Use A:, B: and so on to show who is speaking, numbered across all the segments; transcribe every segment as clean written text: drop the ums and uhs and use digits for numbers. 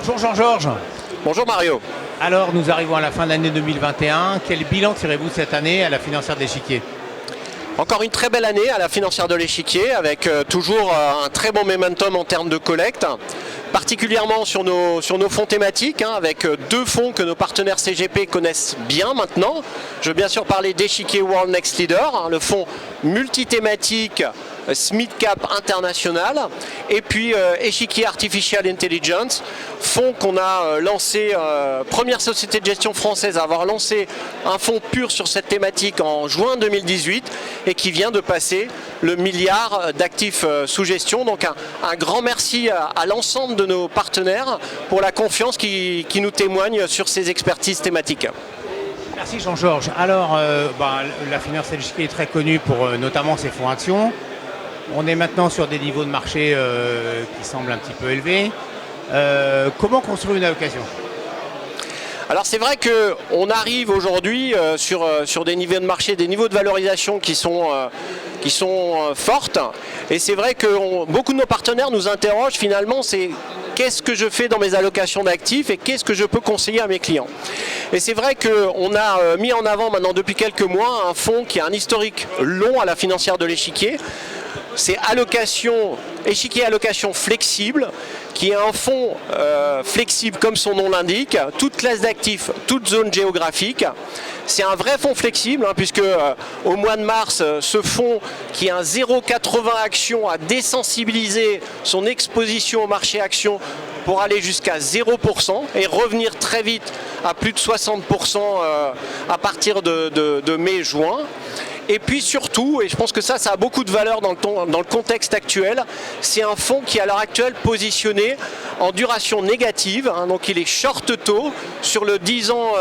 A: Bonjour Jean-Georges.
B: Bonjour Mario.
A: Alors nous arrivons à la fin de l'année 2021. Quel bilan tirez-vous cette année à la Financière de l'Échiquier?
B: Encore une très belle année à la Financière de l'Échiquier avec toujours un très bon momentum en termes de collecte, particulièrement sur nos fonds thématiques, avec deux fonds que nos partenaires CGP connaissent bien maintenant. Je veux bien sûr parler d'Échiquier World Next Leader, le fonds multithématique Smid Cap International, et puis Échiquier Artificial Intelligence, fonds qu'on a lancé, première société de gestion française à avoir lancé un fonds pur sur cette thématique en juin 2018 et qui vient de passer le milliard d'actifs sous gestion. Donc un grand merci à l'ensemble de nos partenaires pour la confiance qui nous témoignent sur ces expertises thématiques.
A: Merci Jean-Georges. Alors la Financière de l'Échiquier est très connue pour notamment ses fonds actions. On est maintenant sur des niveaux de marché qui semblent un petit peu élevés. Comment construire une allocation?
B: Alors c'est vrai qu'on arrive aujourd'hui sur des niveaux de marché, des niveaux de valorisation qui sont fortes. Et c'est vrai que beaucoup de nos partenaires nous interrogent finalement, c'est qu'est-ce que je fais dans mes allocations d'actifs et qu'est-ce que je peux conseiller à mes clients. Et c'est vrai qu'on a mis en avant maintenant depuis quelques mois un fonds qui a un historique long à la Financière de l'Échiquier. C'est Échiquier Allocation Flexible, qui est un fonds flexible comme son nom l'indique, toute classe d'actifs, toute zone géographique. C'est un vrai fonds flexible, puisque au mois de mars, ce fonds qui est un 0,80 actions a désensibilisé son exposition au marché actions pour aller jusqu'à 0% et revenir très vite à plus de 60% à partir de mai-juin. Et puis surtout, et je pense que ça a beaucoup de valeur dans le contexte actuel, c'est un fonds qui est à l'heure actuelle positionné en duration négative, donc il est short taux sur le 10 ans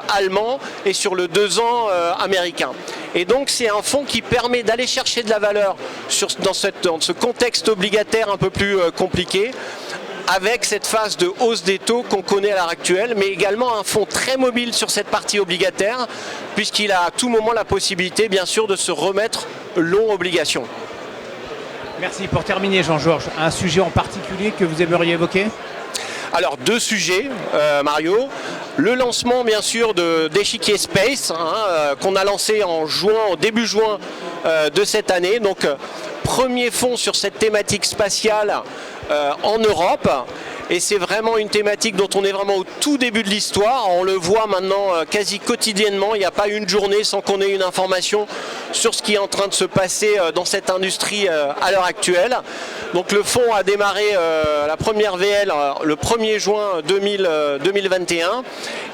B: allemand et sur le 2 ans américain. Et donc c'est un fonds qui permet d'aller chercher de la valeur dans ce contexte obligataire un peu plus compliqué, avec cette phase de hausse des taux qu'on connaît à l'heure actuelle, mais également un fonds très mobile sur cette partie obligataire, puisqu'il a à tout moment la possibilité, bien sûr, de se remettre long obligation.
A: Merci. Pour terminer, Jean-Georges, un sujet en particulier que vous aimeriez évoquer?
B: Alors, deux sujets, Mario. Le lancement, bien sûr, d'Échiquier Space, qu'on a lancé au début juin de cette année. Donc, premier fonds sur cette thématique spatiale en Europe, et c'est vraiment une thématique dont on est vraiment au tout début de l'histoire. On le voit maintenant quasi quotidiennement, il n'y a pas une journée sans qu'on ait une information sur ce qui est en train de se passer dans cette industrie à l'heure actuelle. Donc le fonds a démarré la première VL le 1er juin 2021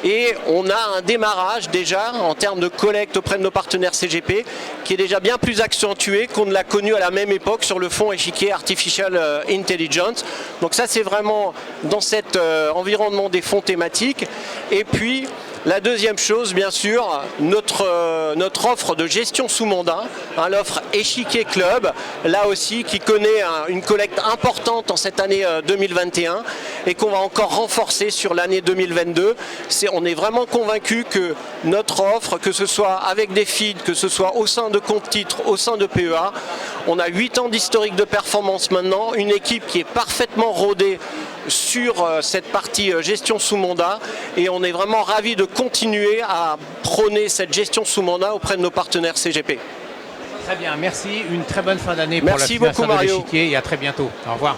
B: et on a un démarrage déjà en termes de collecte auprès de nos partenaires CGP qui est déjà bien plus accentué qu'on ne l'a connu à la même époque sur le fonds Échiquier Artificial Intelligence. Donc ça c'est vraiment dans cet environnement des fonds thématiques. Et puis la deuxième chose, bien sûr, notre offre de gestion sous mandat, l'offre Échiquier Club, là aussi qui connaît une collecte importante en cette année 2021 et qu'on va encore renforcer sur l'année 2022. On est vraiment convaincu que notre offre, que ce soit avec des feeds, que ce soit au sein de comptes titres, au sein de PEA, on a 8 ans d'historique de performance maintenant, une équipe qui est parfaitement rodée sur cette partie gestion sous mandat et on est vraiment ravis de continuer à prôner cette gestion sous mandat auprès de nos partenaires CGP.
A: Très bien, merci. Une très bonne fin d'année pour la Financière de l'Échiquier et à très bientôt. Au revoir.